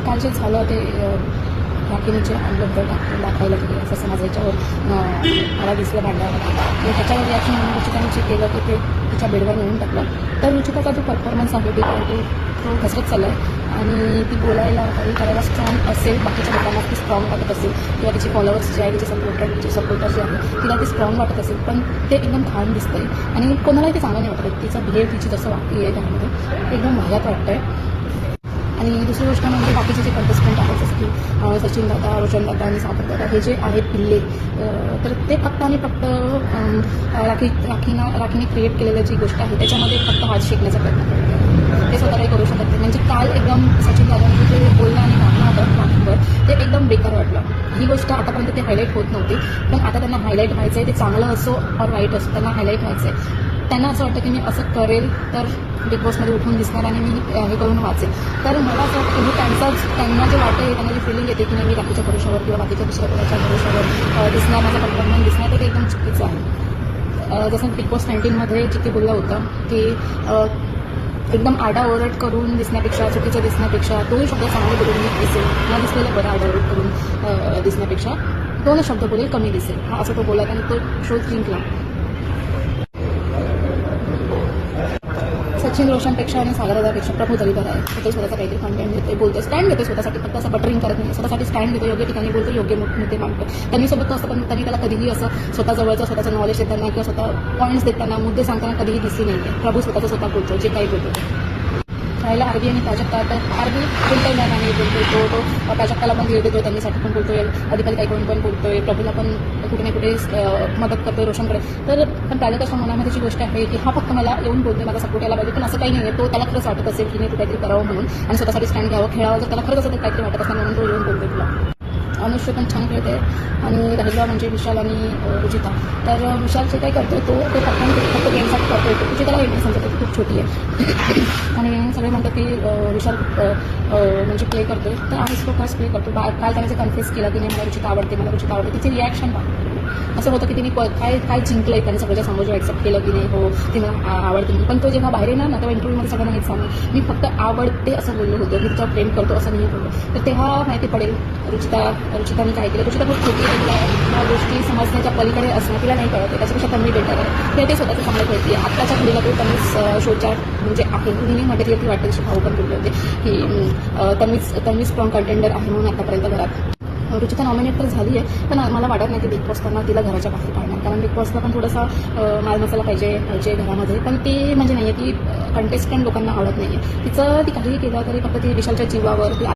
काल जे झालं ते राखीनीचे आणलं दाखवायला गेले असं माझं याच्यावर मला दिसलं भांडायला त्याच्यावर रिॲक्शन म्हणून रुचिकाने जे केलं की ते तिच्या बेडवर नेऊन टाकलं. तर रुचिकाचा जो परफॉर्मन्स आहे तो घसरत चालला आहे आणि ती बोलायला काही करायला स्ट्रॉंग असेल, बाकीच्या लोकांना ती स्ट्रॉंग वाटत असेल किंवा तिचे फॉलोअर्स जे आहे तिचे सपोर्टर जे आहे तिला ते स्ट्रॉंग वाटत असेल, पण ते एकदम घाण दिसतं आहे आणि कोणालाही ते चांगलं नाही वाटत. तिचा बिहेव तिची जसं वागती आहे त्यामध्ये एकदम भयात वाटतं आहे. आणि दुसरी गोष्ट म्हणजे बाकीचे जे कंटेस्टंट आहेत जसं की सचिन दादा, रोशन दादा आणि सागर दादा हे जे आहेत पिल्ले, तर ते फक्त आणि फक्त राखीने क्रिएट केलेलं जी गोष्ट आहे त्याच्यामध्ये फक्त हात शिकण्याचा प्रयत्न करतात. ते स्वतः काही करू शकत नाही. म्हणजे काल एकदम सचिन दादांनी जे बोलणं आणि वागणं होतं राखीवर ते एकदम बेकार वाटलं. ही गोष्ट आतापर्यंत ते हायलाईट होत नव्हती, पण आता त्यांना हायलाईट व्हायचं आहे. ते चांगलं असो और वाईट असो त्यांना हायलाईट व्हायचं आहे. त्यांना असं वाटतं की मी असं करेल तर बिग बॉसमध्ये उठून दिसणार आणि मी हे करून वाचेल. तर मला असं वाटतं की त्यांना जे वाटतं त्यांना जी फिलिंग येते की नाही मी बाकीच्या भरोशावर किंवा बाकीच्या दुसऱ्या कोणाच्या भरोशावर दिसणार, माझा परफॉर्मन्स दिसणार, तर ते एकदम चुकीचं आहे. जसं बिग बॉस 19मध्ये जिथे बोललं होतं की एकदम आडाओरड करून दिसण्यापेक्षा, चुकीचं दिसण्यापेक्षा दोन शब्द चांगले बोलून दिसेल, न दिसलेलं बरं आडाओरड करून दिसण्यापेक्षा दोन शब्द बोलेल कमी दिसेल, हा असं तो बोलला आणि तो शो जिंकला. सचिन रोशनपेक्षा आणि सागरदापेक्षा प्रभू तरी बरा आहे. तो स्वतःचा काहीतरी कंटेंट देते, बोलतो, स्टँड घेतो स्वतःसाठी, फक्त असं बटरिंग करत नाही, स्वतःसाठी स्टँड घेतो, योग्य ठिकाणी बोलतो, योग्य मुद्दे मांडतो. त्यांनी सोबत असतं पण तरी त्याला कधीही असं स्वतःजवळचं स्वतःचं नॉलेज देताना किंवा स्वतः पॉईंट्स देताना, मुद्दे सांगताना कधीही दिसली नाही आहे. प्रभू स्वतः बोलतो, जे काही बोलतो. राहिला आरबी आणि प्राजक्ता, तर आरबी बोलतोय ना आणि बोलतोय तो प्राजक्ताला पण धीर देतोय, त्यांनीसाठी पण बोलतोय, अधिकारी काही कोण पण बोलतोय, प्रभूला पण कुठे ना कुठे मदत करतोय रोशनकडे. तर पण प्राजक्ताच्या मनामध्ये जी गोष्ट आहे की हा फक्त मला येऊन बोलतोय, माझा सपोर्ट यायला पाहिजे, पण असं काही नाही आहे. तो त्याला खरंच वाटत असेल की नाही तू काहीतरी करावं म्हणून आणि स्वतःसाठी स्टँड घ्यावं, खेळावं, जर त्याला खरंच असं काहीतरी वाटत असताना म्हणून तो येऊन बोलतोय तुला. अनुष्य पण छान खेळते आणि राहिला म्हणजे विशाल आणि रुचिता, तर विशाल जे काही करतोय तो फक्त गेमसाठी करतोय. तुझी त्याला एक समजत की खूप छोटी आहे आणि सगळे म्हणतात की विशाल म्हणजे प्ले करतोय, तर आम्ही लोकांस प्ले करतो. काल त्याने जे कन्फ्युज केलं की नाही मला रुचिता आवडते, तिची रिॲक्शन असं होतं की तिने काय जिंकलंय, त्याने सगळ्याच्या समोर ऍक्सेप्ट केलं की नाही हो ती मला आवडते. पण तो जेव्हा बाहेर येणार ना तेव्हा इंटरव्ह्यूमध्ये सगळ्यांना हेच सांगू मी फक्त आवडते असं बोललो होतं, मी तिचा प्रेम करतो असं नाही बोललो. तर तेव्हा माहिती पडेल रुचिताने काय केलं. रुचिता खूप छोटी आहे, तिला गोष्टी समजण्याच्या पलीकडे असणं तिला नाही कळत, त्याच्यापेक्षा कमी बेटर आहे. ते स्वतःचं चांगलं खेळते. आत्ताच्या घडीला तो त्यांनी शोच्या म्हणजे आहे कुणी म्हटलं की वाटेल भाऊ पण बोलले होते की त्यांनी स्ट्रॉंग कंटेंडर आहे म्हणून आतापर्यंत घरात. रुचिता नॉमिनेट तर झाली आहे, पण मला वाटत नाही की बिग बॉस त्यांना तिला घराच्या बाहेर काढणार, कारण बिग बॉसला पण थोडासा माल मसाला पाहिजे घरामध्ये. पण ते म्हणजे नाही आहे की कंटेस्टंट लोकांना आवडत नाही आहे. ती काहीही केलं तरी फक्त ती विशालच्या जीवावर